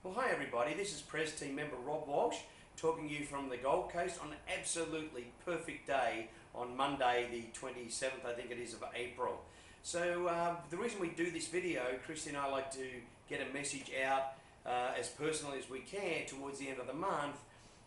Well, hi everybody, this is Pres team member Rob Walsh talking to you from the Gold Coast on an absolutely perfect day on Monday the 27th, I think it is, of April. So the reason we do this video, Christy and I like to get a message out as personally as we can towards the end of the month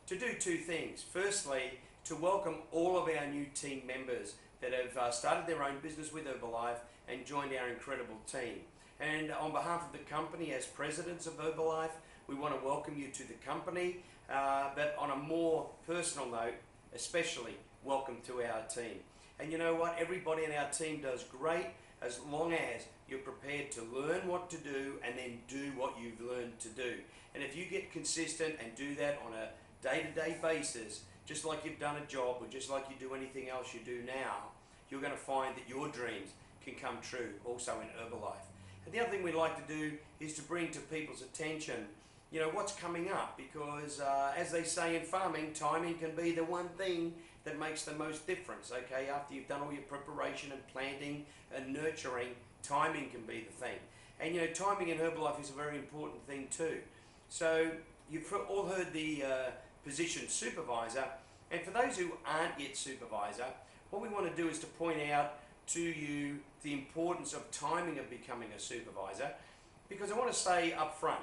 to do two things. Firstly, to welcome all of our new team members that have started their own business with Herbalife and joined our incredible team. And on behalf of the company, as presidents of Herbalife, we want to welcome you to the company, but on a more personal note, especially welcome to our team. And you know what? Everybody in our team does great as long as you're prepared to learn what to do and then do what you've learned to do. And if you get consistent and do that on a day-to-day basis, just like you've done a job or just like you do anything else you do now, you're going to find that your dreams can come true also in Herbalife. And the other thing we like to do is to bring to people's attention, you know, what's coming up, because as they say in farming, timing can be the one thing that makes the most difference, okay? After you've done all your preparation and planting and nurturing, timing can be the thing. And you know, timing in Herbalife is a very important thing too. So you've all heard the position supervisor, and for those who aren't yet supervisor, what we want to do is to point out to you the importance of timing of becoming a supervisor, because I want to say up front,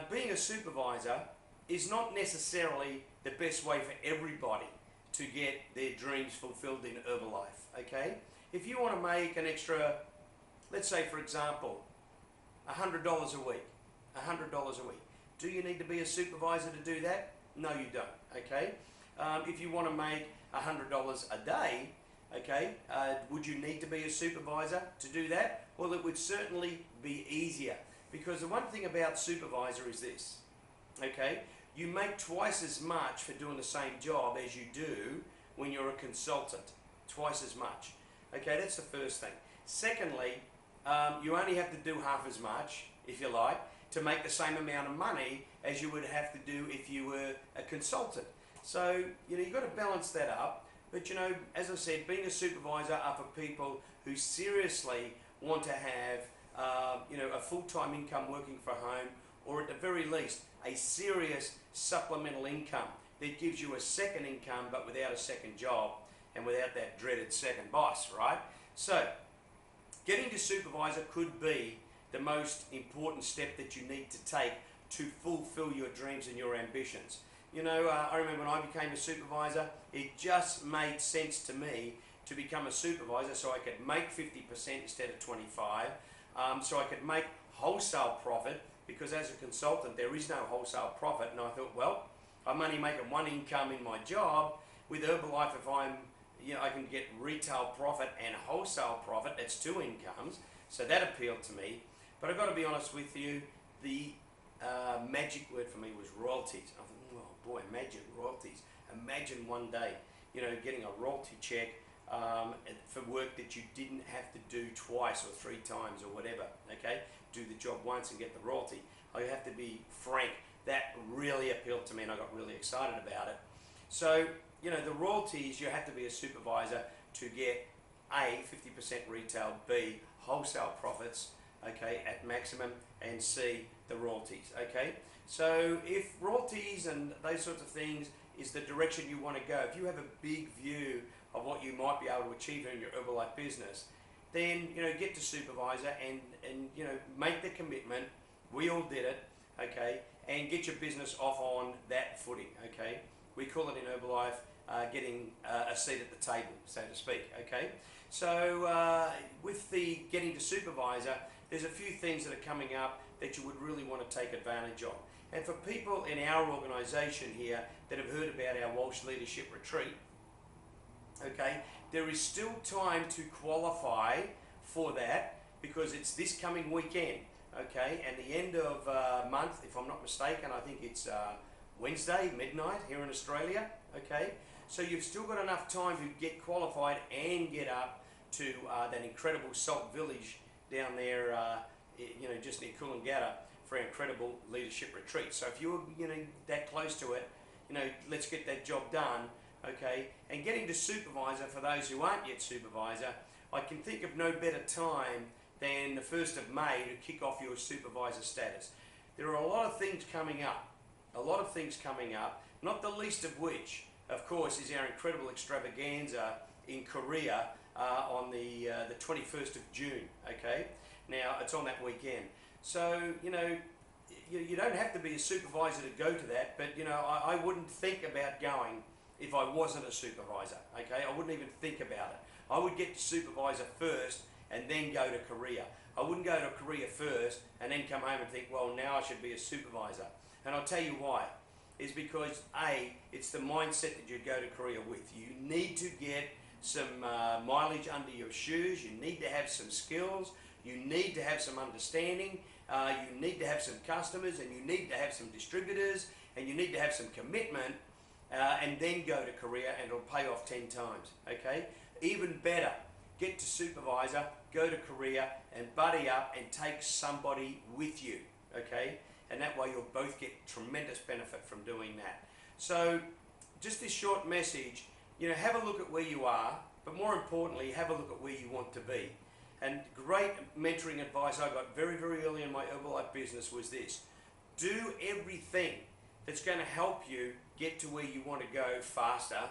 being a supervisor is not necessarily the best way for everybody to get their dreams fulfilled in Herbalife, okay? If you want to make an extra, let's say for example, $100 a week, do you need to be a supervisor to do that? No, you don't, okay? If you want to make $100 a day, okay, would you need to be a supervisor to do that? Well, it would certainly be easier, because the one thing about supervisor is this, okay? You make twice as much for doing the same job as you do when you're a consultant, twice as much. Okay, that's the first thing. Secondly, you only have to do half as much, if you like, to make the same amount of money as you would have to do if you were a consultant. So, you know, you've got to balance that up. But you know, as I said, being a supervisor are for people who seriously want to have you know, a full-time income working from home, or at the very least a serious supplemental income that gives you a second income but without a second job and without that dreaded second boss, right? So getting to supervisor could be the most important step that you need to take to fulfill your dreams and your ambitions. You know, I remember when I became a supervisor, it just made sense to me to become a supervisor so I could make 50% instead of 25%, so I could make wholesale profit, because as a consultant there is no wholesale profit. And I thought, well, I'm only making one income in my job. With Herbalife, if I'm, you know, I can get retail profit and wholesale profit, that's two incomes, so that appealed to me. But I've got to be honest with you, the magic word for me was royalties. I thought, oh boy, imagine royalties. Imagine one day, you know, getting a royalty check for work that you didn't have to do twice or three times or whatever, okay? Do the job once and get the royalty. I have to be frank, that really appealed to me and I got really excited about it. So, you know, the royalties, you have to be a supervisor to get A, 50% retail, B, wholesale profits, okay, at maximum, and C, the royalties, okay? So if royalties and those sorts of things is the direction you want to go, if you have a big view of what you might be able to achieve in your Herbalife business, then, you know, get to supervisor and you know, make the commitment. We all did it, okay, and get your business off on that footing, okay? We call it in Herbalife getting a seat at the table, so to speak, okay? So with the getting to supervisor, there's a few things that are coming up that you would really want to take advantage of. And for people in our organisation here that have heard about our Walsh Leadership Retreat, okay, there is still time to qualify for that, because it's this coming weekend, okay, and the end of month, if I'm not mistaken, I think it's Wednesday, midnight here in Australia, okay, so you've still got enough time to get qualified and get up to that incredible Salt Village down there, you know, just near Coolangatta, for our incredible leadership retreat. So if you're, you know, that close to it, you know, let's get that job done, okay? And getting to supervisor, for those who aren't yet supervisor, I can think of no better time than the 1st of May to kick off your supervisor status. there are a lot of things coming up. A lot of things coming up, not the least of which, of course, is our incredible extravaganza in Korea on the 21st of June, okay? Now, it's on that weekend. So, you know, you don't have to be a supervisor to go to that, but, you know, I wouldn't think about going if I wasn't a supervisor, okay? I wouldn't even think about it. I would get to supervisor first and then go to Korea. I wouldn't go to Korea first and then come home and think, well, now I should be a supervisor. And I'll tell you why. It's because, A, it's the mindset that you go to Korea with. You need to get some mileage under your shoes. You need to have some skills. You need to have some understanding. You need to have some customers, and you need to have some distributors, and you need to have some commitment, and then go to Korea, and it'll pay off 10 times, okay? Even better, get to supervisor, go to Korea, and buddy up and take somebody with you, okay? And that way you'll both get tremendous benefit from doing that. So just this short message, you know, have a look at where you are, but more importantly, have a look at where you want to be. And great mentoring advice I got very, very early in my Herbalife business was this: do everything that's going to help you get to where you want to go faster,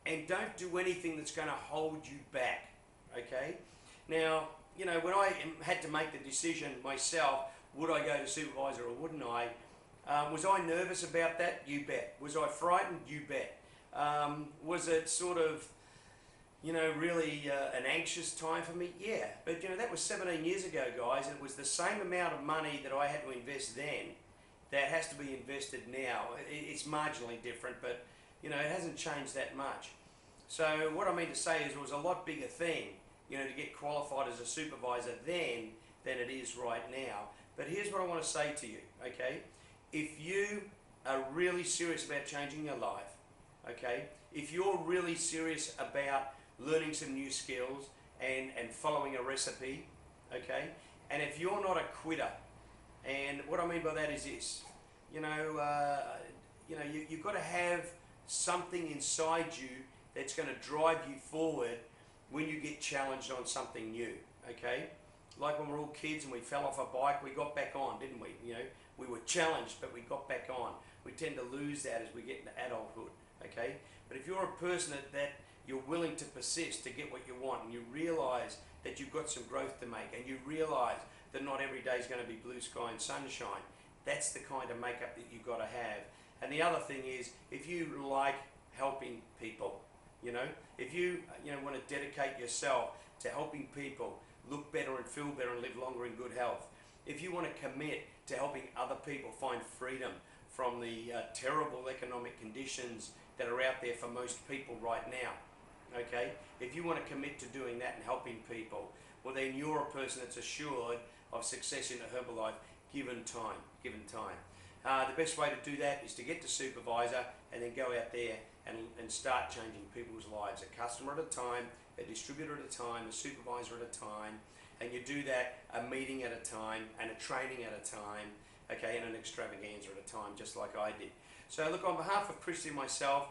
and don't do anything that's going to hold you back, okay? Now, you know, when I had to make the decision myself, would I go to supervisor or wouldn't I? Was I nervous about that? You bet. Was I frightened? You bet. Was it sort of, you know, really an anxious time for me? Yeah. But, you know, that was 17 years ago, guys. It was the same amount of money that I had to invest then that has to be invested now. It's marginally different, but, you know, it hasn't changed that much. So what I mean to say is it was a lot bigger thing, you know, to get qualified as a supervisor then than it is right now. But here's what I want to say to you, okay? If you are really serious about changing your life, okay? If you're really serious about learning some new skills and following a recipe, okay? And if you're not a quitter, and what I mean by that is this, you've got to have something inside you that's going to drive you forward when you get challenged on something new, okay? Like when we were all kids and we fell off a bike, we got back on, didn't we? You know, we were challenged, but we got back on. We tend to lose that as we get into adulthood, okay? But if you're a person that you're willing to persist to get what you want, and you realize that you've got some growth to make, and you realize that not every day is going to be blue sky and sunshine, that's the kind of makeup that you've got to have. And the other thing is, if you like helping people, you know, if you want to dedicate yourself to helping people look better and feel better and live longer in good health, if you want to commit to helping other people find freedom from the terrible economic conditions that are out there for most people right now, okay, if you want to commit to doing that and helping people, well then you're a person that's assured of success in Herbalife given time. The best way to do that is to get to supervisor and then go out there and start changing people's lives, a customer at a time, a distributor at a time, a supervisor at a time, and you do that a meeting at a time and a training at a time, okay, and an extravaganza at a time, just like I did. So look, on behalf of Christy and myself,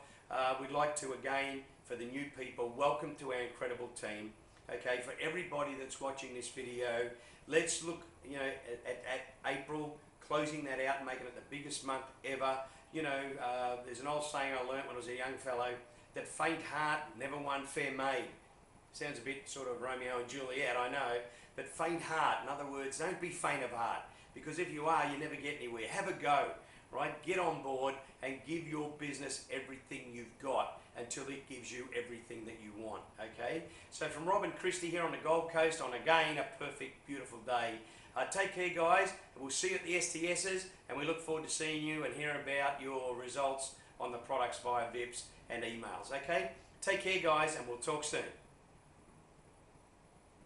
we'd like to again, for the new people, welcome to our incredible team. Okay, for everybody that's watching this video, let's look, you know, at April, closing that out and making it the biggest month ever. You know, there's an old saying I learnt when I was a young fellow, that faint heart never won fair maid. Sounds a bit sort of Romeo and Juliet, I know, but faint heart, in other words, don't be faint of heart, because if you are, you never get anywhere. Have a go, right? Get on board and give your business everything you've got until it gives you everything that you want, okay? So from Rob and Christy here on the Gold Coast on, again, a perfect, beautiful day. Take care, guys. We'll see you at the STSs, and we look forward to seeing you and hearing about your results on the products via VIPs and emails, okay? Take care, guys, and we'll talk soon.